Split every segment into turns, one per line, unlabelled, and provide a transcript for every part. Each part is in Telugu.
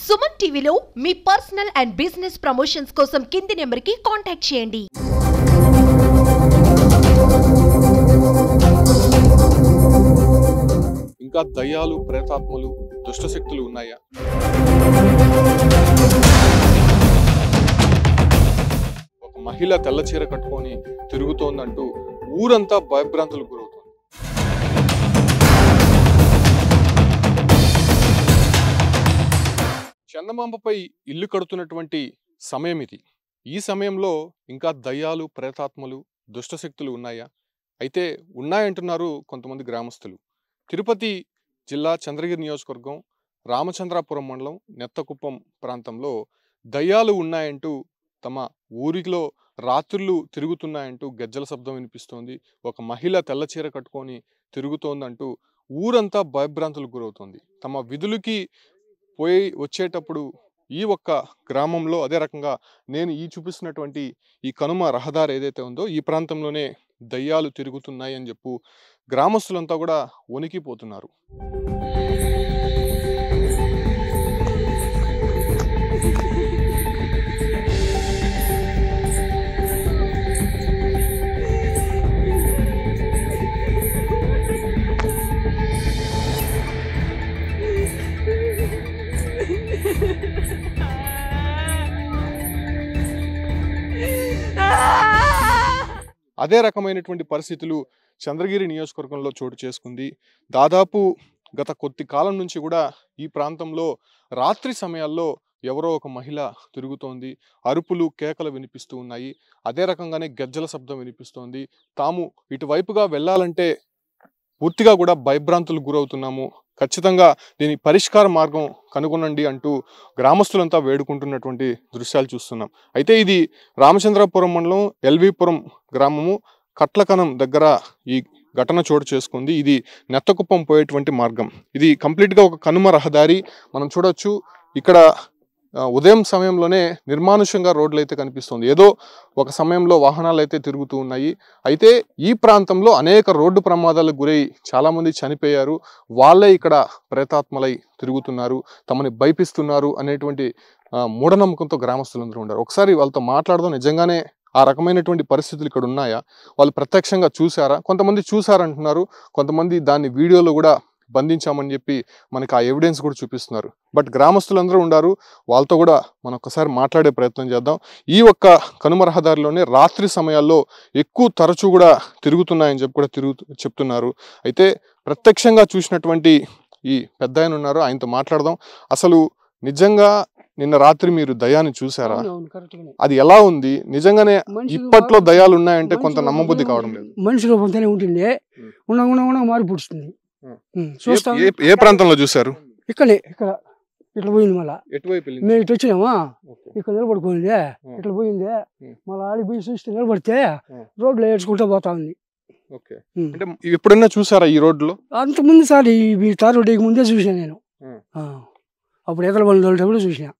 సుమన్ టీవీలో మీ పర్సనల్ అండ్ బిజినెస్ ప్రమోషన్స్ కోసం కింది నెంబర్కి కాంటాక్ట్ చేయండి.
ఇంకా దయ్యాలు, ప్రేతాత్మలు, దుష్టశక్తులు ఉన్నాయా? ఒక మహిళ తెల్ల చీర కట్టుకొని తిరుగుతోందంటూ ఊరంతా భయభ్రాంతులకు గురవుతుంది. చందమాంబపై ఇల్లు కడుతున్నటువంటి సమయం ఇది. ఈ సమయంలో ఇంకా దయ్యాలు, ప్రేతాత్మలు, దుష్టశక్తులు ఉన్నాయా? అయితే ఉన్నాయంటున్నారు కొంతమంది గ్రామస్తులు. తిరుపతి జిల్లా చంద్రగిరి నియోజకవర్గం రామచంద్రాపురం మండలం నెత్తకుప్పం ప్రాంతంలో దయ్యాలు ఉన్నాయంటూ తమ ఊరిలో రాత్రులు తిరుగుతున్నాయంటూ గజ్జల శబ్దం వినిపిస్తోంది. ఒక మహిళ తెల్ల చీర కట్టుకొని తిరుగుతోందంటూ ఊరంతా భయభ్రాంతులకు గురవుతోంది. తమ విధులకి పోయి వచ్చేటప్పుడు ఈ ఒక్క గ్రామంలో అదే రకంగా నేను చూపిస్తున్నటువంటి ఈ కనుమ రహదారి ఏదైతే ఉందో ఈ ప్రాంతంలోనే దయ్యాలు తిరుగుతున్నాయి అని చెప్పు గ్రామస్తులంతా కూడా వణికిపోతున్నారు. అదే రకమైనటువంటి పరిస్థితులు చంద్రగిరి నియోజకవర్గంలో చోటు చేసుకుంది. దాదాపు గత కొద్ది కాలం నుంచి కూడా ఈ ప్రాంతంలో రాత్రి సమయాల్లో ఎవరో ఒక మహిళ తిరుగుతోంది. అరుపులు, కేకలు వినిపిస్తూ ఉన్నాయి. అదే రకంగానే గజ్జల శబ్దం వినిపిస్తోంది. తాము ఇటువైపుగా వెళ్ళాలంటే పూర్తిగా కూడా భయభ్రాంతులకు గురవుతున్నాము, ఖచ్చితంగా దీని పరిష్కార మార్గం కనుగొనండి అంటూ గ్రామస్తులంతా వేడుకుంటున్నటువంటి దృశ్యాలు చూస్తున్నాం. అయితే ఇది రామచంద్రాపురం మండలం ఎల్వీపురం గ్రామము కట్లకనం దగ్గర ఈ ఘటన చోటు చేసుకుంది. ఇది నెత్తకుప్పం పోయేటువంటి మార్గం. ఇది కంప్లీట్గా ఒక కనుమ రహదారి. మనం చూడొచ్చు ఇక్కడ ఉదయం సమయంలోనే నిర్మానుష్యంగా రోడ్లు అయితే కనిపిస్తుంది. ఏదో ఒక సమయంలో వాహనాలు అయితే తిరుగుతూ ఉన్నాయి. అయితే ఈ ప్రాంతంలో అనేక రోడ్డు ప్రమాదాలకు గురై చాలామంది చనిపోయారు. వాళ్ళే ఇక్కడ ప్రేతాత్మలై తిరుగుతున్నారు, తమని భయపిస్తున్నారు అనేటువంటి మూఢనమ్మకంతో గ్రామస్తులందరూ ఉన్నారు. ఒకసారి వాళ్ళతో మాట్లాడదాం. నిజంగానే ఆ రకమైనటువంటి పరిస్థితులు ఇక్కడ ఉన్నాయా? వాళ్ళు ప్రత్యక్షంగా చూసారా? కొంతమంది చూసారంటున్నారు, కొంతమంది దాన్ని వీడియోలో కూడా బంధించామని చెప్పి మనకి ఆ ఎవిడెన్స్ కూడా చూపిస్తున్నారు. బట్ గ్రామస్తులందరూ ఉన్నారు, వాళ్ళతో కూడా మనం ఒకసారి మాట్లాడే ప్రయత్నం చేద్దాం. ఈ ఒక్క కనుమ రహదారిలోనే రాత్రి సమయాల్లో ఎక్కువ తరచూ కూడా తిరుగుతున్నాయని చెప్పి కూడా చెప్తున్నారు. అయితే ప్రత్యక్షంగా చూసినటువంటి ఈ పెద్ద ఆయన ఉన్నారు, ఆయనతో మాట్లాడదాం. అసలు నిజంగా నిన్న రాత్రి మీరు దయాన్ని చూసారా? అది ఎలా ఉంది? నిజంగానే ఇప్పట్లో దయాలు ఉన్నాయంటే కొంత నమ్మబుద్ధి కావడం లేదు.
మనిషి రూపంతోనే ఉంటుంది, మారిపుడుస్తుంది.
ఏ ప్రాంతంలో చూసారు?
ఇక్కడ ఇట్లా పోయింది. మళ్ళా మేము ఇటు వచ్చినామా, ఇక్కడ నిలబడుకోండి, ఇట్లా పోయింది. మళ్ళీ ఆడికి పోయి చూస్తే నిలబడితే రోడ్లో ఏడ్చుకుంటూ పోతా ఉంది.
అంటే ఎప్పుడైనా చూసారా ఈ రోడ్లో?
అంతకుముందు సార్ ఈ తార్ రోడ్డుకి ముందే చూసాను నేను. అప్పుడు ఎదల బండి కూడా చూసినా.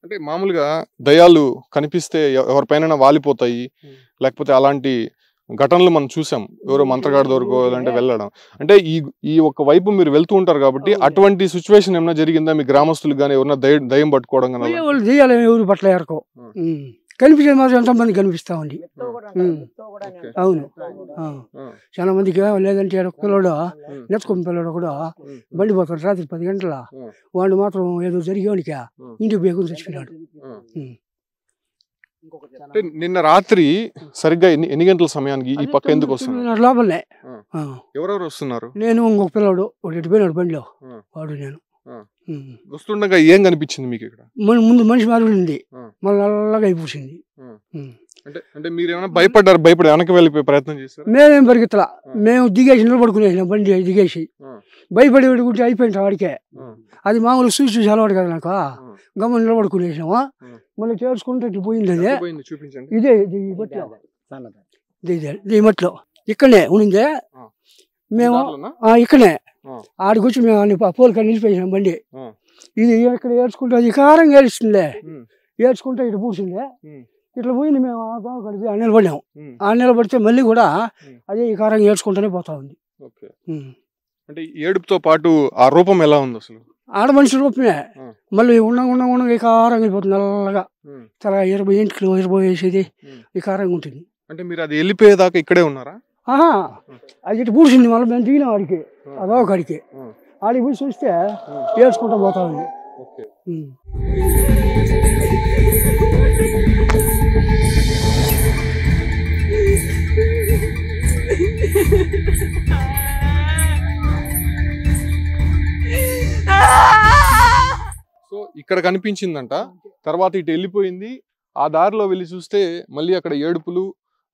అంటే మామూలుగా దయాలు కనిపిస్తే ఎవరిపైన వాలిపోతాయి, లేకపోతే అలాంటి ఘటనలు మనం చూసాం. ఎవరో మంత్రగాడి దొరకో లేదంటే వెళ్ళడం. అంటే ఈ ఒక వైపు మీరు వెళ్తూ ఉంటారు కాబట్టి అటువంటి సిచ్యువేషన్ ఏమైనా జరిగిందా? మీ గ్రామస్తులు కానీ ఎవరైనా దయ్యం పట్టుకోవడం కానీ?
దయ్యాలు ఎవరు పట్ల ఎరకో కనిపించేది మాత్రం ఎంతమంది కనిపిస్తా ఉంది. అవును, చాలా మందికి. లేదంటే పిల్లడు నెత్తుకున్న పిల్లడు కూడా బండి పోతాడు రాత్రి 10 గంటల, వాడు మాత్రం ఏదో జరిగేవాడికి ఇంటికి బేగుని చచ్చిపోయినాడు.
నిన్న రాత్రి సరిగ్గా ఎన్ని గంటల సమయానికి ఈ పక్క ఎందుకు వస్తున్నారు?
లోపలనే.
ఎవరెవరు వస్తున్నారు?
నేను ఇంకొక పిల్లడు ఒకటి ఎటుపోయినాడు బండిలో, వాడు నేను.
వస్తుండగా ఏం కనిపించింది మీకు ఇక్కడ?
ముందు మనిషి మారింది, మళ్ళీ నల్లగా అయిపోయింది.
అంటే మీరు ఏమైనా భయపడ్డారు? భయపడి వెనక్కి వెళ్ళిపోయే ప్రయత్నం చేస్తారు?
మేమేం పరిగెత్తలా, మేము దిగేసి నిలబడుకునేసినాం. బండి దిగేసి భయపడి పెట్టుకుంటే అయిపోయింది వాడికే. అది మామూలు చూసి అలవాటు కదా నాకు. గమ్మ నిలబడుకునేసినామా, మళ్ళీ చేర్చుకుంటే ఇట్లా పోయింది. అదే ఇదే ఈ మట్లో ఇక్కడనే ఉండిందే. మేము ఇక్కడనే ఆడికి వచ్చి మేము పోలిక నిలిపేసినాం బండి. ఇది ఇక్కడ ఏడ్చుకుంటా వికారంగా ఏడుస్తుండే, ఏడ్చుకుంటా ఇటు పూసిండే, ఇట్లా పోయింది. మేము గడిపి ఆ నిలబడినాం. ఆ నిలబడితే మళ్ళీ కూడా అదే వికారంగా ఏడ్చుకుంటూనే పోతా ఉంది.
అంటే ఏడుపుతో పాటు ఆ రూపం ఎలా ఉంది అసలు?
ఆడ మనిషి రూపమే. మళ్ళీ ఉన్న వికారంగా వెళ్ళిపోతుంది, నల్లగా చాలా 20 ఇంటికి 20 వేసేది వికారంగా ఉంటుంది.
అంటే మీరు అది వెళ్ళిపోయేదాకా ఇక్కడే ఉన్నారా?
అది ఇటు పూసింది. మళ్ళీ మేము దిగినాం ఆడికి, అదో కాడికి. ఆడికి పోయి చూస్తే ఏడ్చుకుంటూ పోతా ఉంది.
సో ఇక్కడ కనిపించిందంట, తర్వాత ఇటు వెళ్ళిపోయింది. ఆ దారిలో వెళ్ళి చూస్తే మళ్ళీ అక్కడ ఏడుపులు,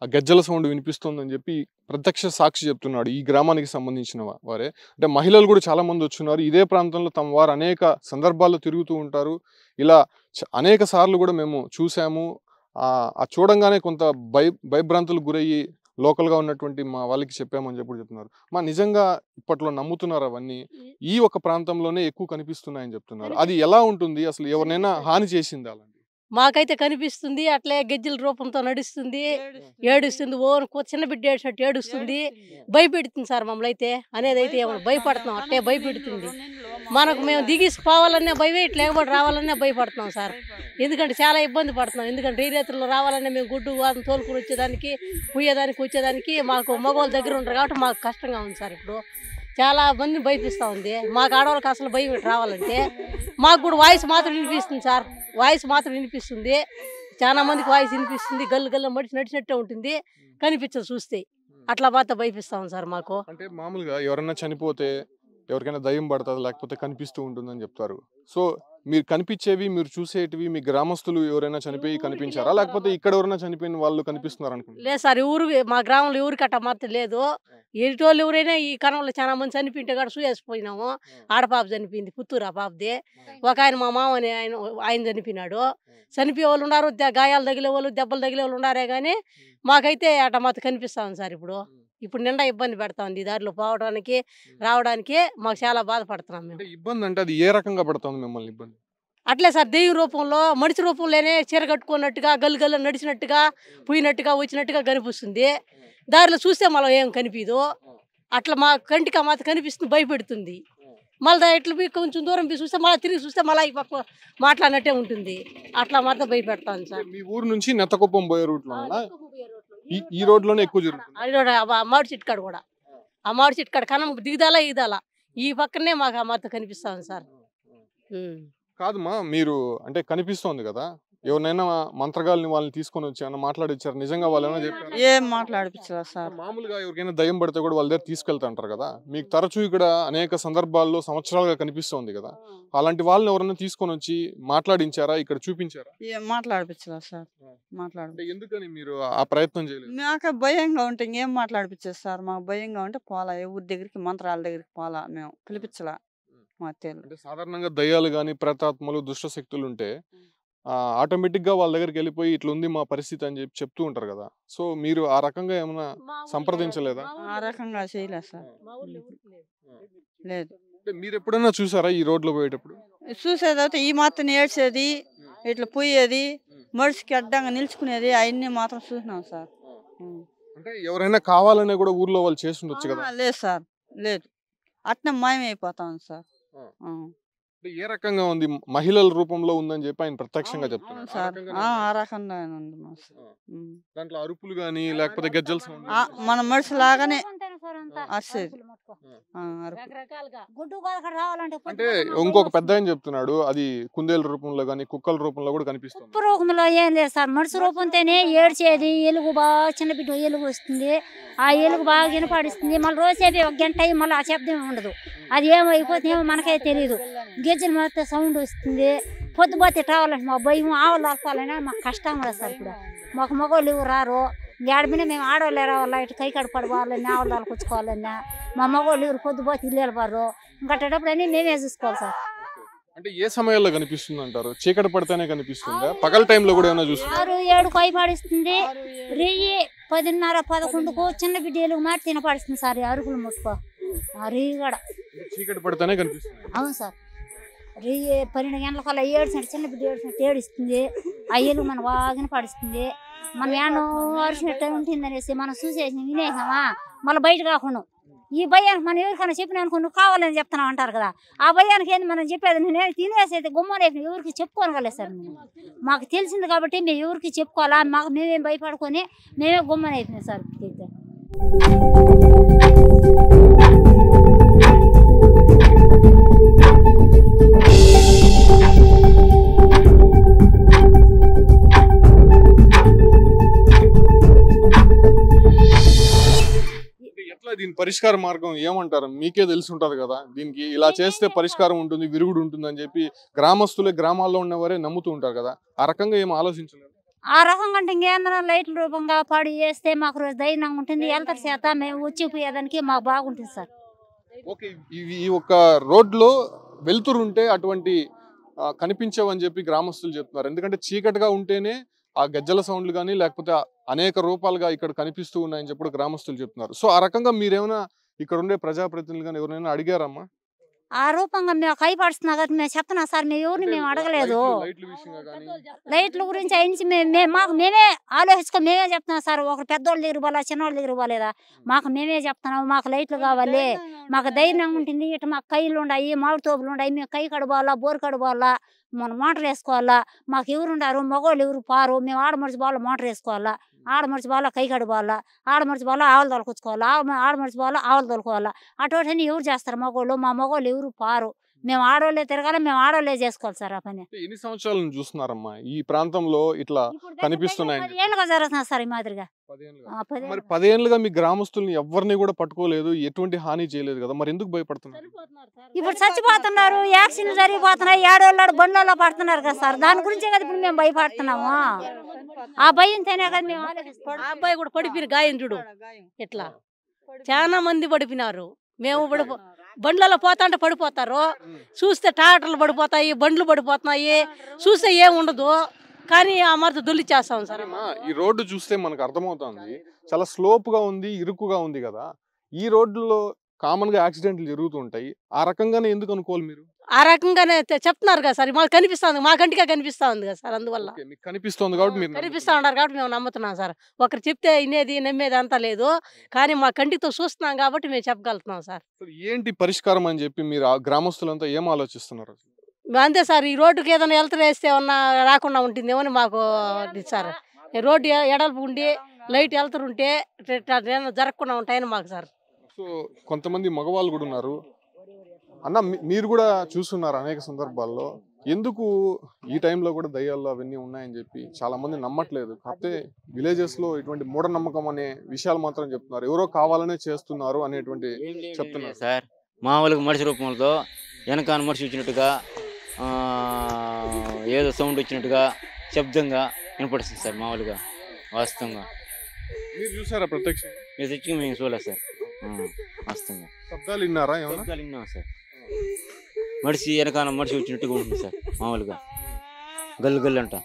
ఆ గజ్జల సౌండ్ వినిపిస్తుందని చెప్పి ప్రత్యక్ష సాక్షి చెప్తున్నాడు. ఈ గ్రామానికి సంబంధించిన వారే, అంటే మహిళలు కూడా చాలా మంది వచ్చున్నారు. ఇదే ప్రాంతంలో తమ వారు అనేక సందర్భాల్లో తిరుగుతూ ఉంటారు. ఇలా అనేక సార్లు కూడా మేము చూసాము. ఆ చూడంగానే కొంత భయభ్రాంతులకు గురయ్యి లోకల్గా ఉన్నటువంటి మా వాళ్ళకి చెప్పామని చెప్పి చెప్తున్నారు. నిజంగా ఇప్పట్లో నమ్ముతున్నారు అవన్నీ ఈ ఒక ప్రాంతంలోనే ఎక్కువ కనిపిస్తున్నాయని చెప్తున్నారు. అది ఎలా ఉంటుంది అసలు? ఎవరినైనా హాని చేసింది అలాంటి?
మాకైతే కనిపిస్తుంది. అట్లే గెజ్జల రూపంతో నడుస్తుంది, ఏడుస్తుంది. చిన్న బిడ్డ ఏడ్చినట్టు ఏడుస్తుంది, భయపెడుతుంది సార్ మమ్మల్ని అయితే. అనేది అయితే ఏమన్నా భయపడుతున్నాం, అట్టే భయపెడుతుంది. మనకు మేము దిగిసి పోవాలనే భయమే, ఇట్లా ఎగబడి రావాలనే భయపడుతున్నాం సార్. ఎందుకంటే చాలా ఇబ్బంది పడుతున్నాం. ఎందుకంటే ఈ రైతుల్లో రావాలనే మేము గుడ్డు వాదన తోలుకుని వచ్చేదానికి, వచ్చేదానికి మాకు మగవాళ్ళ దగ్గర ఉంటారు కాబట్టి మాకు కష్టంగా ఉంది సార్. ఇప్పుడు చాలా మంది భయపిస్తూ ఉంది. మాకు ఆడవాళ్ళకి అసలు భయం రావాలంటే మాకు కూడా వాయిస్ మాత్రం వినిపిస్తుంది సార్. వాయిస్ మాత్రం వినిపిస్తుంది, చాలా మందికి వాయిస్ వినిపిస్తుంది. గల్లు మడిచి నడిచినట్టే ఉంటుంది, కనిపించదు చూస్తే. అట్లా మాత్రం భయపిస్తాం సార్ మాకు.
అంటే మామూలుగా ఎవరైనా చనిపోతే ఎవరికైనా దయ్యం పడుతుంది, లేకపోతే కనిపిస్తూ ఉంటుందని చెప్తారు. సో మీరు కనిపించేవి, మీరు చూసేటివి మీ గ్రామస్తులు ఎవరైనా చనిపోయి కనిపించారా, లేకపోతే ఇక్కడ ఎవరైనా చనిపోయిన వాళ్ళు కనిపిస్తున్నారు అనుకుంటున్నారు?
లేదు సార్, మా గ్రామంలో ఎవరికి అట్ట మాత్రం లేదు. ఎటువోళ్ళు ఎవరైనా ఈ కణంలో చాలా మంది చనిపోయింటే కూడా చూసేసిపోయినాము. ఆడపాప చనిపోయింది, పుత్తూరు ఆ పాపది. ఒక ఆయన మా మామని ఆయన చనిపోయినాడు. చనిపోయే వాళ్ళు ఉన్నారు, గాయాలు తగిలే వాళ్ళు, దెబ్బలు తగిలే వాళ్ళు ఉన్నారే కానీ మాకైతే అట్ట మాత్రం కనిపిస్తా ఉంది సార్. ఇప్పుడు నిండా ఇబ్బంది పెడతా ఉంది. దారిలో పోవడానికి రావడానికి మాకు చాలా బాధపడుతున్నాం మేము.
ఇబ్బంది అంటే అది ఏ రకంగా పడుతుంది మిమ్మల్ని ఇబ్బంది?
అట్లే సార్, దెయ్యం రూపంలో మనిషి రూపంలోనే చీర కట్టుకున్నట్టుగా గల్లు నడిచినట్టుగా పోయినట్టుగా వచ్చినట్టుగా కనిపిస్తుంది. దారిలో చూస్తే మళ్ళీ ఏం కనిపించదు. అట్లా మా కంటికి మాత్రం కనిపిస్తుంది, భయపెడుతుంది. మళ్ళీ ఇట్లా పోయి కొంచెం దూరం పోయి చూస్తే మళ్ళీ తిరిగి చూస్తే మళ్ళీ ఈ పక్క మాట్లాడినట్టే ఉంటుంది. అట్లా మాత్రం భయపెడతాను సార్.
మీ ఊరు నుంచి నెత్తకుప్పం పోయే రూట్లో ఈ రోడ్లోనే ఎక్కువ జరుగుతుంది.
మామిడి చెట్టు కాడ కూడా, ఆ మామిడి చెట్టు కాడ కనం దిగుదాలా ఈ పక్కనే మాకు ఆ మాత్రం కనిపిస్తాను సార్.
కాదమ్మా, మీరు అంటే కనిపిస్తోంది కదా, ఎవరినైనా మంత్రగాళ్ళని వాళ్ళని తీసుకొని వచ్చి ఏమైనా మాట్లాడిచ్చారు? నిజంగా వాళ్ళు ఏమైనా చెప్పారు?
ఏం మాట్లాడిపించలేదు సార్.
మామూలుగా ఎవరికైనా దయ్యం పడితే కూడా వాళ్ళ దగ్గర తీసుకెళ్తాంటారు కదా, మీకు తరచూ ఇక్కడ అనేక సందర్భాల్లో సంవత్సరాలుగా కనిపిస్తోంది కదా, అలాంటి వాళ్ళని ఎవరైనా తీసుకొని వచ్చి మాట్లాడించారా, ఇక్కడ చూపించారా?
ఏం మాట్లాడిపించలేదు సార్. మాట్లాడి
ఎందుకని మీరు ఆ ప్రయత్నం చేయలేదు?
మాకు భయంగా ఉంటే ఇంకేం మాట్లాడిపించేది సార్. మాకు భయంగా ఉంటే పోలా, ఎవరి దగ్గరికి మంత్రాల దగ్గరికి పోలా, మేము పిలిపించలా.
అంటే సాధారణంగా దయ్యాలు గాని, ప్రేతాత్మలు, దుష్ట శక్తులు ఉంటే ఆటోమేటిక్ గా వాళ్ళ దగ్గరికి వెళ్ళిపోయి ఇట్లా ఉంది మా పరిస్థితి అని చెప్పి చెప్తూ ఉంటారు కదా. సో మీరు ఆ రకంగా ఏమైనా సంప్రదించలేదా?
ఆ రకంగా చేయలేదు సార్. లేదు.
మీరు ఎప్పుడైనా చూసారా ఈ రోడ్లో పోయేటప్పుడు?
చూసేదైతే ఈ మాత్రం ఏడ్చేది, ఇట్లా పోయేది, మనిషికి అడ్డంగా నిల్చుకునేది, అవన్నీ మాత్రం చూసినాం సార్.
అంటే ఎవరైనా కావాలనే కూడా ఊర్లో వాళ్ళు చేస్తుండొచ్చు కదా?
లేదు సార్, లేదు. అట్నే మాయమైపోతాం సార్.
ఏ రకంగా ఉంది? మహిళల రూపంలో ఉందని చెప్పి ఆయన ప్రత్యక్షంగా చెప్తున్నారు
సార్. ఆ రకంగా
దాంట్లో అరుపులు గానీ లేకపోతే గజ్జల సౌండ్
మన మనిషి లాగానే
అంటే ఇంకొక పెద్ద ఆయన చెప్తున్నాడు, అది కుందేలు రూపంలో గానీ కుక్కల రూపంలో కూడా కనిపిస్తుంది.
రూపంలో ఏం లేదు సార్, మనిషి రూపంతోనే ఏడ్చేది. ఎలుగు బాగా చిన్న బిడ్డ ఎలుగు వస్తుంది, ఆ ఎలుగు బాగా వినపడిస్తుంది. మళ్ళీ రోజుసేపు ఒక గంట అయ్యి మళ్ళీ ఆ శబ్దం ఉండదు. అది ఏమైపోతుందేమో మనకే తెలియదు. గిజ్జలు మొత్తం సౌండ్ వస్తుంది. పొద్దుపోతే రావాలంటే మా భయం, ఆవులు వలపాలన్నా మాకు కష్టం కూడా సార్. ఇప్పుడు మాకు మగవాళ్ళు ఎవరు రారు. ఏడమిన మేము ఆడవాళ్ళు రావాలా, ఇటు కై కడ పడిపోవాలన్నా, ఆవులు వాళ్ళకొచ్చుకోవాలన్నా మా మగవాళ్ళు ఎవరు పొద్దుపోతే ఇల్లు వెళ్ళబారు. ఇంకటప్పుడు అన్నీ మేమే చూసుకోవాలి సార్.
అంటే ఏ సమయాల్లో కనిపిస్తుంది అంటారు? చీకటి పడితేనే కనిపిస్తుందా, పగల టైంలో కూడా ఏమైనా చూస్తున్నారు?
6-7 కై పడిస్తుంది, 10:30-11కు చిన్న బిడ్డ ఎలుగు మాట తినపడిస్తుంది సార్. అరుకులు ముట్టుకో రీ కూడా
చీకటి పడితేనే కనిపిస్తుంది.
అవును సార్, 12 గంటలకల్లా ఏడ్చినట్టు చిన్న బిడ్డ ఏడ్చినట్టు ఏడుస్తుంది. ఆ ఎలుగు మన బాగా పడుస్తుంది. మనం ఏమో అరిచినట్టు ఉంటుంది అనేసి మనం చూసేసి వినేసామా మళ్ళీ బయట కాకుండా ఈ భయానికి మనం ఎవరికైనా చెప్పినా అనుకో నువ్వు కావాలని చెప్తున్నావు అంటారు కదా. ఆ భయానికి ఏంది మనం చెప్పేది, నేను తినేసి అయితే గుమ్మని ఎవరికి చెప్పుకోనగలేదు సార్. మేము మాకు తెలిసింది కాబట్టి మేము ఎవరికి చెప్పుకోవాలా, మాకు మేమేం భయపడుకొని మేమే గుమ్మని అయిపోయినాం సార్. అయితే
దీని పరిష్కార మార్గం ఏమంటారు? మీకే తెలిసి ఉంటది కదా, దీనికి ఇలా చేస్తే పరిష్కారం ఉంటుంది, విరుగుడు ఉంటుంది అని చెప్పి గ్రామస్తులే, గ్రామాల్లో ఉన్నవారే నమ్ముతూ ఉంటారు కదా. ఆ రకంగా ఏం ఆలోచించలేదు?
ఆ రకంగా అంటే ఇంకేందన్నా లైట్ల రూపంగా పడి చేస్తే మాకు రోజు ధైర్యంగా ఉంటుంది. వెళ్తారు చేత మేము వచ్చిపోయేదానికి మాకు బాగుంటుంది సార్.
ఓకే, ఈ ఒక్క రోడ్లో వెళ్తురు ఉంటే అటువంటి కనిపించవని చెప్పి గ్రామస్తులు చెప్తున్నారు. ఎందుకంటే చీకటిగా ఉంటేనే ఆ గజ్జల సౌండ్లు కానీ లేకపోతే అనేక రూపాలుగా ఇక్కడ కనిపిస్తూ ఉన్నాయని చెప్పి గ్రామస్తులు చెప్తున్నారు. సో ఆ రకంగా మీరేమైనా ఇక్కడ ఉండే ప్రజాప్రతినిధులు కానీ ఎవరైనా అడిగారమ్మా?
ఆ రూపంగా మేము కైపడుస్తున్నాం కాబట్టి మేము చెప్తున్నాం సార్. మేము ఎవరిని మేము అడగలేదు. లైట్ల గురించి అయించి మాకు మేమే ఆలోచించుకొని మేమే చెప్తున్నాం సార్. ఒకరు పెద్దోళ్ళ దగ్గర పోలా, చిన్నోళ్ళ దగ్గర పోలేదా, మాకు మేమే చెప్తున్నాం. మాకు లైట్లు కావాలి, మాకు ధైర్యంగా ఉంటుంది. ఇటు మాకు కైలు ఉన్నాయి, మామిడి తోపులు ఉన్నాయి, మేము కై కడుకోవాలా, బోరు కడుకోవాలా, మనం మోటార్ వేసుకోవాలా. మాకు ఎవరు ఉండారు, మగవాళ్ళు ఎవరు పారు. మేము ఆడమడిచి బాగా మోటార్ వేసుకోవాలా, ఆడమడిచి బాగా కై కడుకోవాలా, ఆడమడిచి బాగా ఆవులు తొలకొచ్చుకోవాలా, ఆడమడిచి బాగా ఆవులు తోలుకోవాలా. అటువంటి ఎవరు చేస్తారు మగవాళ్ళు? మా మగవాళ్ళు ఎవరు పారు. మేము ఆడవాళ్ళే తిరగాలి, మేము ఆడవాళ్ళే చేసుకోవాలి సార్. ఆ పని
ఎన్ని సంవత్సరాల నుంచి చూస్తున్నారమ్మా ఈ ప్రాంతంలో ఇట్లా కనిపిస్తున్నాయి?
10 ఏళ్ళుగా జరుగుతున్నారు సార్ ఈ మాదిరిగా.
10 ఏళ్ళుగా మీ గ్రామస్తుల్ని ఎవరిని కూడా పట్టుకోలేదు, ఎటువంటి హాని చేయలేదు కదా, మరి ఎందుకు భయపడుతున్నారు?
ఇప్పుడు చచ్చిపోతున్నారు, యాక్సిడెంట్ జరిగిపోతున్నాయి, ఏడోళ్ళు బండ్లలో పడుతున్నారు కదా సార్. దాని గురించే కదా ఇప్పుడు మేము భయపడుతున్నాము. ఆ భయంతోనే కదా మేము ఆలోచిస్తాం.
ఆ అబ్బాయి కూడా పడిపోయిన గాయం చూడు, ఇట్లా చాలా మంది పడిపోయినారు. మేము బండ్లలో పోతా అంటే పడిపోతారు, చూస్తే ట్రాక్టర్లు పడిపోతాయి, బండ్లు పడిపోతున్నాయి, చూస్తే ఏముండదు. కానీ ఆ మరత దొల్లి చేస్తాం సార్.
ఈ రోడ్డు చూస్తే మనకు అర్థమవుతుంది చాలా స్లోప్ గా ఉంది, ఇరుకుగా ఉంది కదా. ఈ రోడ్డులో కామన్ గా యాక్సిడెంట్లు జరుగుతుంటాయి. ఆ రకంగానే ఎందుకు అనుకోవాలి మీరు?
ఆ రకంగానే చెప్తున్నారు కదా సార్. మాకు కనిపిస్తుంది, మా కంటిగా కనిపిస్తా ఉంది కదా సార్. అందువల్ల
కనిపిస్తుంది కాబట్టి మీరు
కనిపిస్తా ఉన్నారు కాబట్టి మేము నమ్ముతున్నాం సార్. ఒకరు చెప్తే వినేది నమ్మేది అంతా లేదు, కానీ మా కంటితో చూస్తున్నాం కాబట్టి మేము చెప్పగలుగుతున్నాం సార్.
ఏంటి పరిష్కారం అని చెప్పి మీరు ఆ గ్రామస్తులంతా ఏం ఆలోచిస్తున్నారు?
అంతే సార్, ఈ రోడ్డుకి ఏదైనా వెళ్తూ వేస్తే ఏమన్నా రాకుండా ఉంటుందేమో అని మాకు సార్. రోడ్డు ఎడల్పు ఉండి లైట్ వెళ్తుంటే జరగకుండా ఉంటాయని మాకు సార్.
సో కొంతమంది మగవాళ్ళు కూడా ఉన్నారు అన్న, మీరు కూడా చూస్తున్నారు అనేక సందర్భాల్లో. ఎందుకు ఈ టైంలో కూడా దయ్యాలు అవన్నీ ఉన్నాయని చెప్పి చాలా మంది నమ్మట్లేదు. కాకపోతే విలేజెస్ లో ఇటువంటి మూఢనమ్మకం అనే విషయాలు మాత్రం చెప్తున్నారు. ఎవరో కావాలనే చేస్తున్నారు అనేటువంటి చెప్తున్నారు
సార్. మామూలుగా మనిషి రూపంలో వెనకాల మనిషి వచ్చినట్టుగా ఏదో సౌండ్ వచ్చినట్టుగా శబ్దంగా వినపడుతుంది సార్. మామూలుగా వాస్తవంగా
మీరు చూసారా? ప్రత్యక్ష
మేము చూడలేదు సార్. వాస్తవంగా
శబ్దాలు విన్నారా?
శబ్దాలు విన్నాం సార్. మనిషి వెనకాల మనిషి వచ్చినట్టుగా ఉంటుంది సార్. మామూలుగా గల్లు గల్లు అంట.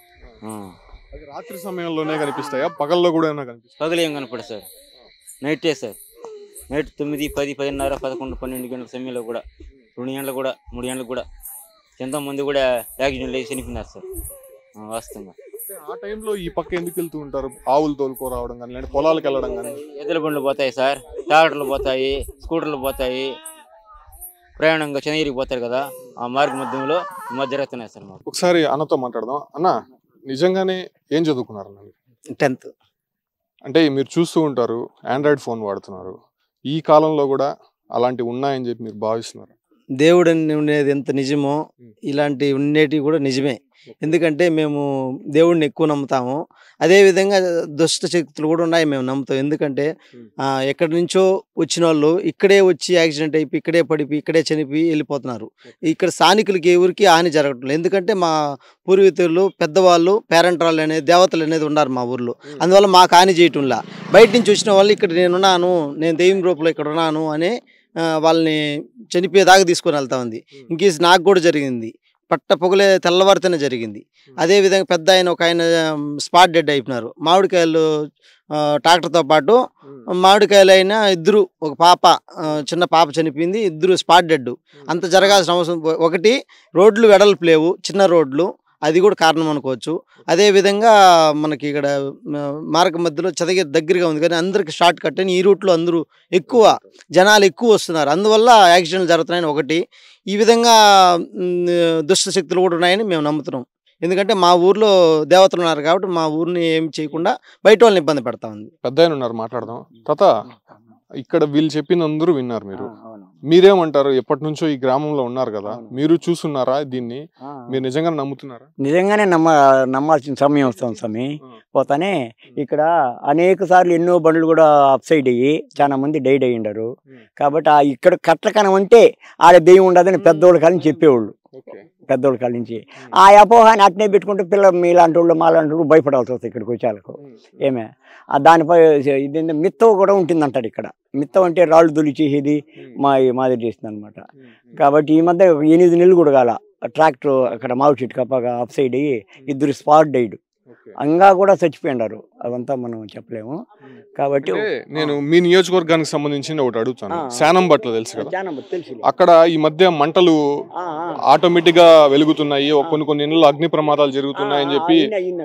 అది రాత్రి సమయంలోనే కనిపిస్తాయా, పగల్లో కూడా కనిపిస్తాయి?
పగలు ఏం కనపడదు సార్, నైటే సార్. నైట్ 9, 10, 10:30, 11, 12 గంటల సమయంలో కూడా, 2 గంటలు కూడా, 3 గంటలకు కూడా ఎంతోమంది కూడా యాక్సిడెంట్లు వేసి చనిపోయినారు సార్. వాస్తవంగా
ఆ టైంలో ఈ పక్క ఎందుకు వెళ్తూ ఉంటారు? ఆవులు తోలుకో రావడం కానీ, లేదంటే పొలాలకు వెళ్ళడం కానీ?
ఎద్దుల బండ్లు పోతాయి సార్, ట్రాక్టర్లు పోతాయి, స్కూటర్లు పోతాయి, ప్రయాణంగా చెన్నగిరికి పోతారు కదా. ఆ మార్గ మధ్యంలో జరుగుతున్నాయి సార్. మాకు
ఒకసారి అన్నతో మాట్లాడదాం. అన్న, నిజంగానే ఏం చదువుకున్నారు అన్న?
10th.
అంటే మీరు చూస్తూ ఉంటారు, ఆండ్రాయిడ్ ఫోన్ వాడుతున్నారు. ఈ కాలంలో కూడా అలాంటివి ఉన్నాయని చెప్పి మీరు భావిస్తున్నారు?
దేవుడు అని ఉండేది ఎంత నిజమో ఇలాంటి ఉండేటివి కూడా నిజమే. ఎందుకంటే మేము దేవుడిని ఎక్కువ నమ్ముతాము. అదేవిధంగా దుష్ట శక్తులు కూడా ఉన్నాయి, మేము నమ్ముతాం. ఎందుకంటే ఎక్కడి నుంచో వచ్చిన వాళ్ళు ఇక్కడే వచ్చి యాక్సిడెంట్ అయిపోయి, ఇక్కడే పడిపోయి, ఇక్కడే చనిపోయి వెళ్ళిపోతున్నారు. ఇక్కడ స్థానికులకి ఎవరికి హాని జరగట్లేదు. ఎందుకంటే మా పూర్వీకులు పెద్దవాళ్ళు పేరెంట్రాళ్ళు అనేది దేవతలు అనేది ఉన్నారు మా ఊర్లో. అందువల్ల మాకు హాని చేయటంలా. బయట నుంచి వచ్చిన వాళ్ళు ఇక్కడ నేనున్నాను, నేను దెయ్యం రూపంలో ఇక్కడ ఉన్నాను అని వాళ్ళని చనిపోయేదాకా తీసుకొని వెళ్తా ఉంది. ఇంకేసి నాకు కూడా జరిగింది, పట్ట పొగలే తెల్లవారితోనే జరిగింది. అదేవిధంగా పెద్ద ఆయన ఒక ఆయన స్పాట్ డెడ్ అయిపోయినారు. మామిడికాయలు ట్రాక్టర్తో పాటు మామిడికాయలైనా ఇద్దరు ఒక పాప చిన్న పాప చనిపోయింది, ఇద్దరు స్పాట్ డెడ్. అంత జరగాల్సిన అవసరం ఒకటి రోడ్లు వెడల్పు లేవు, చిన్న రోడ్లు, అది కూడా కారణం అనుకోవచ్చు. అదేవిధంగా మనకి ఇక్కడ మార్గ మధ్యలో చదగిరి దగ్గరగా ఉంది కానీ అందరికి షార్ట్ కట్ అని ఈ రూట్లో అందరూ జనాలు ఎక్కువ వస్తున్నారు, అందువల్ల యాక్సిడెంట్లు జరుగుతున్నాయని ఒకటి. ఈ విధంగా దుష్ట శక్తులు కూడా ఉన్నాయని మేము నమ్ముతున్నాం. ఎందుకంటే మా ఊర్లో దేవతలు ఉన్నారు కాబట్టి మా ఊరిని ఏం చేయకుండా బయట వాళ్ళని ఇబ్బంది పెడతా ఉంది.
పెద్ద ఆయన ఉన్నారు, మాట్లాడదాం. తాత, ఇక్కడ వీళ్ళు చెప్పింది అందరూ విన్నారు, మీరేమంటారు? ఎప్పటి నుంచో ఈ గ్రామంలో ఉన్నారు కదా, మీరు చూస్తున్నారా దీన్ని? మీరు నిజంగా నమ్ముతున్నారా?
నిజంగానే నమ్మాల్సిన సమయం వస్తుంది స్వామి. పోతానే ఇక్కడ అనేక సార్లు ఎన్నో బండ్లు కూడా అప్ సైడ్ అయ్యి చాలా మంది డైడ్ అయ్యి ఉండరు. కాబట్టి ఇక్కడ కట్లకనం అంటే ఆడ దెయ్యం ఉండదని పెద్దోళ్ళ కాలం చెప్పేవాళ్ళు, పెద్దోళ్ళ కాల నుంచి. ఆ అపోహాన్ని అట్నే పెట్టుకుంటే పిల్లలు మీలాంటి వాళ్ళు మాలాంటి వాళ్ళు భయపడాల్సి వస్తుంది ఇక్కడికి వచ్చేళ్ళకు. ఏమే దానిపై ఇది మిత్తం కూడా ఉంటుందంటాడు ఇక్కడ. మిత్తం అంటే రాళ్ళు దొలిచేసేది మాదిరి చేస్తుంది అనమాట. కాబట్టి ఈ మధ్య 8 నెలలు కూడా కాల ట్రాక్టర్ అక్కడ మామిడి చెట్టు కప్పగా అప్ సైడ్ అయ్యి ఇద్దరు స్పాట్ డైడ్, అంగా కూడా చచ్చిపోయినారు. అదంతా మనం చెప్పలేము. కాబట్టి
నేను మీ నియోజకవర్గానికి సంబంధించిన ఒకటి అడుగుతాను. శానంబట్ల తెలుసు కదా, అక్కడ ఈ మధ్య మంటలు ఆటోమేటిక్ గా వెలుగుతున్నాయి, కొన్ని ఇళ్ళలో అగ్ని ప్రమాదాలు జరుగుతున్నాయని చెప్పి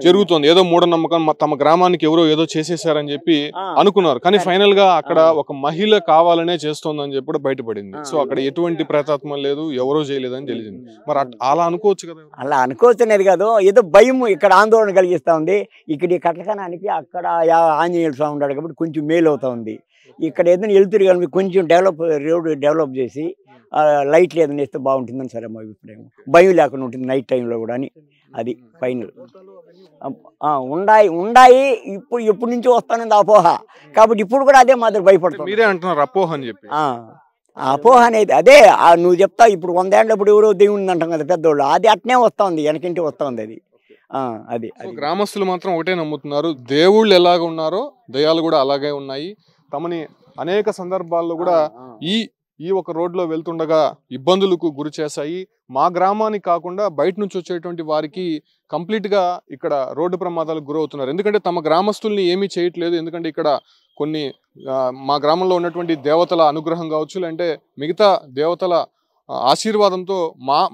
జరుగుతుంది. ఏదో మూఢనమ్మకం, తమ గ్రామానికి ఎవరో ఏదో చేసేసారని చెప్పి అనుకున్నారు. కానీ ఫైనల్ గా అక్కడ ఒక మహిళ కావాలనే చేస్తోందని చెప్పి కూడా బయటపడింది. సో అక్కడ ఎటువంటి ప్రేతాత్మ లేదు, ఎవరో చేయలేదని తెలిసింది. మరి అలా అనుకోవచ్చు కదా?
అలా అనుకోవచ్చునేది కాదు, ఏదో భయం ఇక్కడ ఆందోళన కలిగిస్తా ఉంది. ఇక్కడ ఈ కట్లకనానికి అక్కడ ఆంజనేయుల స్వామి ఉన్నాడు కాబట్టి కొంచెం మేలు అవుతా ఉంది. ఇక్కడ ఏదైనా వెళ్తురు కానీ కొంచెం రోడ్ డెవలప్ చేసి లైట్లు ఏదైనా వేస్తే బాగుంటుందని సరే మా అభిప్రాయం. భయం లేకుండా ఉంటుంది నైట్ టైంలో కూడా అని. అది ఫైనల్. ఉండాయి ఇప్పుడు ఎప్పటి నుంచో వస్తానంది అపోహ, కాబట్టి ఇప్పుడు కూడా అదే మాదిరి భయపడతాం.
మీరే అంటున్నారు అపోహ అని చెప్పి.
అపోహ అనేది అదే నువ్వు చెప్తా. ఇప్పుడు 100 ఏళ్ళప్పుడు ఎవరో దేవుడు అంటాం కదా పెద్దోళ్ళు, అది అట్నే వస్తా ఉంది, వెనకింటి వస్తా ఉంది అది. అది
గ్రామస్తులు మాత్రం ఒకటే నమ్ముతున్నారు, దేవుళ్ళు ఎలాగ ఉన్నారో దయాలు కూడా అలాగే ఉన్నాయి. తమని అనేక సందర్భాల్లో కూడా ఈ ఒక రోడ్లో వెళ్తుండగా ఇబ్బందులకు గురి చేశాయి. మా గ్రామానికి కాకుండా బయట నుంచి వచ్చేటువంటి వారికి కంప్లీట్ గా ఇక్కడ రోడ్డు ప్రమాదాలకు గురవుతున్నారు. ఎందుకంటే తమ గ్రామస్తుల్ని ఏమీ చేయట్లేదు. ఎందుకంటే ఇక్కడ కొన్ని మా గ్రామంలో ఉన్నటువంటి దేవతల అనుగ్రహం కావచ్చు, లేదంటే మిగతా దేవతల ఆశీర్వాదంతో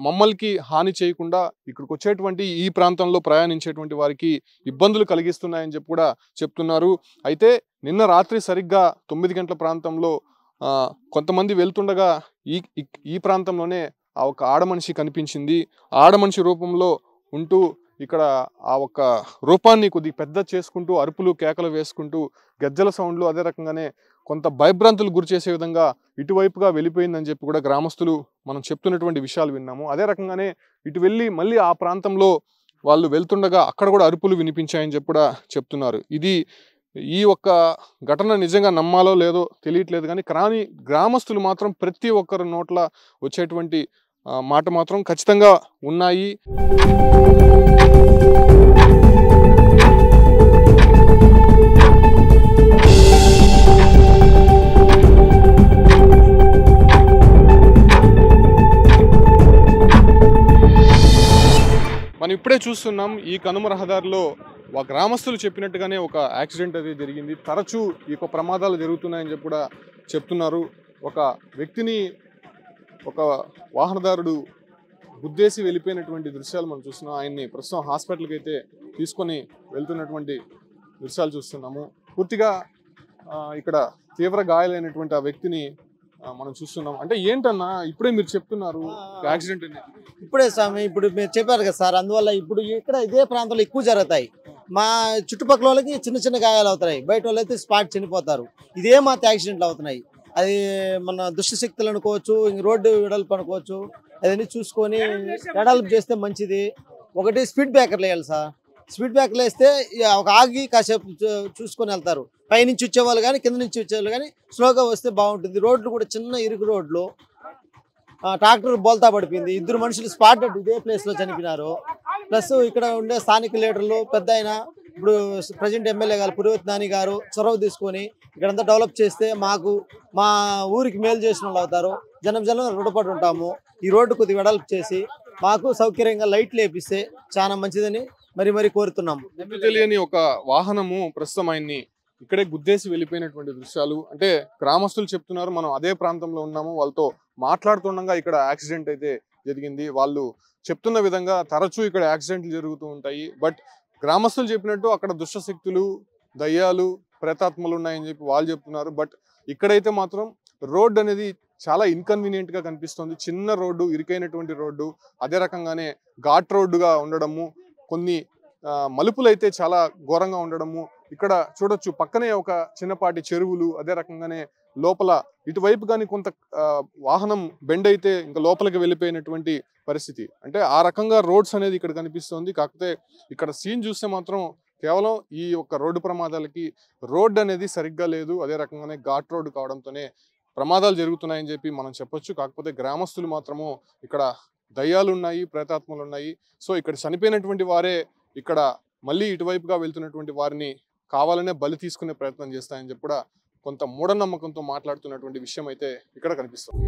మమ్మల్కి హాని చేయకుండా ఇక్కడికి వచ్చేటువంటి ఈ ప్రాంతంలో ప్రయాణించేటువంటి వారికి ఇబ్బందులు కలిగిస్తున్నాయని చెప్పి కూడా చెప్తున్నారు. అయితే నిన్న రాత్రి సరిగ్గా 9 గంటల ప్రాంతంలో కొంతమంది వెళ్తుండగా ఈ ప్రాంతంలోనే ఒక ఆడమనిషి కనిపించింది. ఆడమనిషి రూపంలో ఉంటూ ఇక్కడ ఆ ఒక్క రూపాన్ని కొద్దిగా పెద్ద చేసుకుంటూ అరుపులు కేకలు వేసుకుంటూ గజ్జల సౌండ్లు, అదే రకంగానే కొంత భయభ్రాంతులు గురి చేసే విధంగా ఇటువైపుగా వెళ్ళిపోయిందని చెప్పి కూడా గ్రామస్తులు మనం చెప్తున్నటువంటి విషయాలు విన్నాము. అదే రకంగానే ఇటు వెళ్ళి మళ్ళీ ఆ ప్రాంతంలో వాళ్ళు వెళ్తుండగా అక్కడ కూడా అరుపులు వినిపించాయని చెప్పి కూడా చెప్తున్నారు. ఈ ఒక్క ఘటన నిజంగా నమ్మాలో లేదో తెలియట్లేదు. కానీ గ్రామస్తులు మాత్రం ప్రతి ఒక్కరి నోట్ల వచ్చేటువంటి మాట మాత్రం ఖచ్చితంగా ఉన్నాయి. మనం ఇప్పుడే చూస్తున్నాం ఈ కనుమ రహదారిలో గ్రామస్తులు చెప్పినట్టుగానే ఒక యాక్సిడెంట్ అది జరిగింది. తరచూ ఈ ప్రమాదాలు జరుగుతున్నాయని చెప్పి కూడా చెప్తున్నారు. ఒక వ్యక్తిని ఒక వాహనదారుడు గుద్దేసి వెళ్ళిపోయినటువంటి దృశ్యాలు మనం చూస్తున్నాం. ఆయన్ని ప్రస్తుతం హాస్పిటల్కి అయితే తీసుకొని వెళ్తున్నటువంటి దృశ్యాలు చూస్తున్నాము. పూర్తిగా ఇక్కడ తీవ్ర గాయాలైనటువంటి ఆ వ్యక్తిని మనం చూస్తున్నాం. అంటే ఏంటన్నా ఇప్పుడే మీరు చెప్తున్నారు యాక్సిడెంట్ అనేది?
ఇప్పుడే స్వామి, ఇప్పుడు మీరు చెప్పారు కదా సార్, అందువల్ల ఇప్పుడు ఇక్కడ ఇదే ప్రాంతంలో ఎక్కువ జరుగుతాయి. మా చుట్టుపక్కల వాళ్ళకి చిన్న చిన్న గాయాలు అవుతాయి, బయట వాళ్ళు అయితే స్పాట్ చనిపోతారు. ఇదే మాత్రం యాక్సిడెంట్లు అవుతున్నాయి. అది మన దుష్టశక్తులు అనుకోవచ్చు, ఇంక రోడ్డు వెడల్పు అనుకోవచ్చు. అదన్నీ చూసుకొని వెడల్పు చేస్తే మంచిది. ఒకటి స్పీడ్ బ్రేకర్లు వేయాలి సార్. స్పీడ్ బ్రేకర్లు వేస్తే ఒక ఆగి కాసేపు చూసుకొని వెళ్తారు. పైనుంచి వచ్చేవాళ్ళు కానీ కింద నుంచి వచ్చేవాళ్ళు కానీ స్లోగా వస్తే బాగుంటుంది. రోడ్లు కూడా చిన్న ఇరుకు రోడ్లు. ట్రాక్టర్ బోల్తా పడిపోయింది, 2 మనుషులు స్పాట్ ఇదే ప్లేస్లో చనిపోయినారు. ప్లస్ ఇక్కడ ఉండే స్థానిక లీడర్లు పెద్ద అయినా ఇప్పుడు ప్రజెంట్ ఎమ్మెల్యే గారు పురోహిత్ నాని గారు చొరవ తీసుకొని ఇక్కడంతా డెవలప్ చేస్తే మా ఊరికి మేలు చేసిన వాళ్ళు అవుతారు. జనం రుణపడి ఉంటాము. ఈ రోడ్డు కొద్దిగా వెడల్పు చేసి మాకు సౌకర్యంగా లైట్లు వేపిస్తే చాలా మంచిదని మరి కోరుతున్నాము.
తెలియని ఒక వాహనము ప్రస్తుతం ఆయన్ని ఇక్కడే గుద్దేసి వెళ్ళిపోయినటువంటి దృశ్యాలు. అంటే గ్రామస్తులు చెప్తున్నారు, మనం అదే ప్రాంతంలో ఉన్నాము, వాళ్ళతో మాట్లాడుతుండగా ఇక్కడ యాక్సిడెంట్ అయితే జరిగింది. వాళ్ళు చెప్తున్న విధంగా తరచూ ఇక్కడ యాక్సిడెంట్లు జరుగుతూ ఉంటాయి. బట్ గ్రామస్తులు చెప్పినట్టు అక్కడ దుష్టశక్తులు, దయ్యాలు, ప్రేతాత్మలు ఉన్నాయని చెప్పి వాళ్ళు చెప్తున్నారు. బట్ ఇక్కడైతే మాత్రం రోడ్ అనేది చాలా ఇన్కన్వీనియంట్ గా కనిపిస్తుంది. చిన్న రోడ్డు, ఇరుకైనటువంటి రోడ్డు, అదే రకంగానే ఘాట్ రోడ్డుగా ఉండడము, కొన్ని మలుపులు అయితే చాలా ఘోరంగా ఉండడము. ఇక్కడ చూడొచ్చు పక్కనే ఒక చిన్నపాటి చెరువులు, అదే రకంగానే లోపల ఇటువైపు కానీ కొంత వాహనం బెండ్ అయితే ఇంకా లోపలికి వెళ్ళిపోయినటువంటి పరిస్థితి. అంటే ఆ రకంగా రోడ్స్ అనేది ఇక్కడ కనిపిస్తుంది. కాకపోతే ఇక్కడ సీన్ చూస్తే మాత్రం కేవలం ఈ యొక్క రోడ్డు ప్రమాదాలకి రోడ్ అనేది సరిగ్గా లేదు, అదే రకంగానే ఘాట్ రోడ్డు కావడంతోనే ప్రమాదాలు జరుగుతున్నాయని చెప్పి మనం చెప్పొచ్చు. కాకపోతే గ్రామస్తులు మాత్రము ఇక్కడ దయ్యాలు ఉన్నాయి, ప్రేతాత్మలు ఉన్నాయి, సో ఇక్కడ చనిపోయినటువంటి వారే ఇక్కడ మళ్ళీ ఇటువైపుగా వెళ్తున్నటువంటి వారిని కావాలనే బలి తీసుకునే ప్రయత్నం చేస్తాయని చెప్పి కూడా కొంత మూఢనమ్మకంతో మాట్లాడుతున్నటువంటి విషయం అయితే ఇక్కడ కనిపిస్తుంది.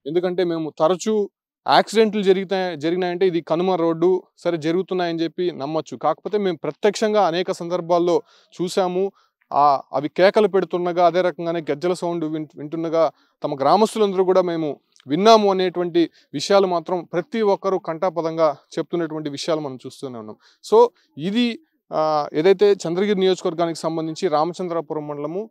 ఎందుకంటే మేము తరచూ యాక్సిడెంట్లు జరిగినాయంటే ఇది కనుమ రోడ్డు, సరే జరుగుతున్నాయని చెప్పి నమ్మొచ్చు. కాకపోతే మేము ప్రత్యక్షంగా అనేక సందర్భాల్లో చూసాము. అవి కేకలు పెడుతుండగా, అదే రకంగానే గజ్జల సౌండ్ వింటుండగా తమ గ్రామస్తులందరూ కూడా మేము విన్నాము అనేటువంటి విషయాలు మాత్రం ప్రతి ఒక్కరూ కంఠాపదంగా చెప్తున్నటువంటి విషయాలు మనం చూస్తూనే ఉన్నాం. సో ఇది ఏదైతే చంద్రగిరి నియోజకవర్గానికి సంబంధించి రామచంద్రాపురం మండలము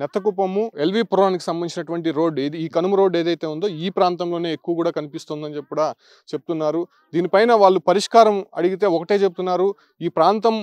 నెత్తకుప్పము ఎల్వి పురానికి సంబంధించినటువంటి రోడ్డు, ఇది ఈ కనుమ రోడ్డు ఏదైతే ఉందో ఈ ప్రాంతంలోనే ఎక్కువ కూడా కనిపిస్తుందని చెప్పి కూడా చెప్తున్నారు. దీనిపైన వాళ్ళు పరిష్కారం అడిగితే ఒకటే చెప్తున్నారు, ఈ ప్రాంతం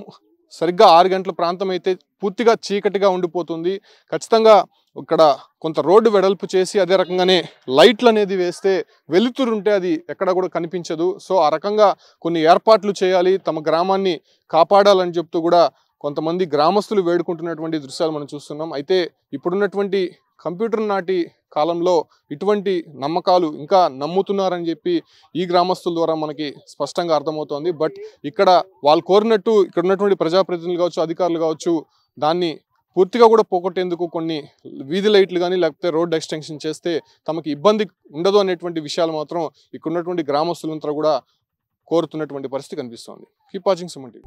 సరిగ్గా 6 గంటల ప్రాంతం అయితే పూర్తిగా చీకటిగా ఉండిపోతుంది, ఖచ్చితంగా ఇక్కడ కొంత రోడ్డు వెడల్పు చేసి అదే రకంగానే లైట్లు అనేది వేస్తే వెలుతురు ఉంటే అది ఎక్కడ కూడా కనిపించదు. సో ఆ రకంగా కొన్ని ఏర్పాట్లు చేయాలి, తమ గ్రామాన్ని కాపాడాలని చెప్తూ కూడా కొంతమంది గ్రామస్తులు వేడుకుంటున్నటువంటి దృశ్యాలు మనం చూస్తున్నాం. అయితే ఇప్పుడున్నటువంటి కంప్యూటర్ నాటి కాలంలో ఇటువంటి నమ్మకాలు ఇంకా నమ్ముతున్నారని చెప్పి ఈ గ్రామస్తుల ద్వారా మనకి స్పష్టంగా అర్థమవుతోంది. బట్ ఇక్కడ వాళ్ళు కోరినట్టు ఇక్కడ ఉన్నటువంటి ప్రజాప్రతినిధులు కావచ్చు, అధికారులు కావచ్చు, దాన్ని పూర్తిగా కూడా పోగొట్టేందుకు కొన్ని వీధి లైట్లు కానీ లేకపోతే రోడ్ ఎక్స్టెన్షన్ చేస్తే తమకి ఇబ్బంది ఉండదు అనేటువంటి విషయాలు మాత్రం ఇక్కడ ఉన్నటువంటి గ్రామస్తులంతా కూడా కోరుతున్నటువంటి పరిస్థితి కనిపిస్తోంది. Keep watching Suman TV.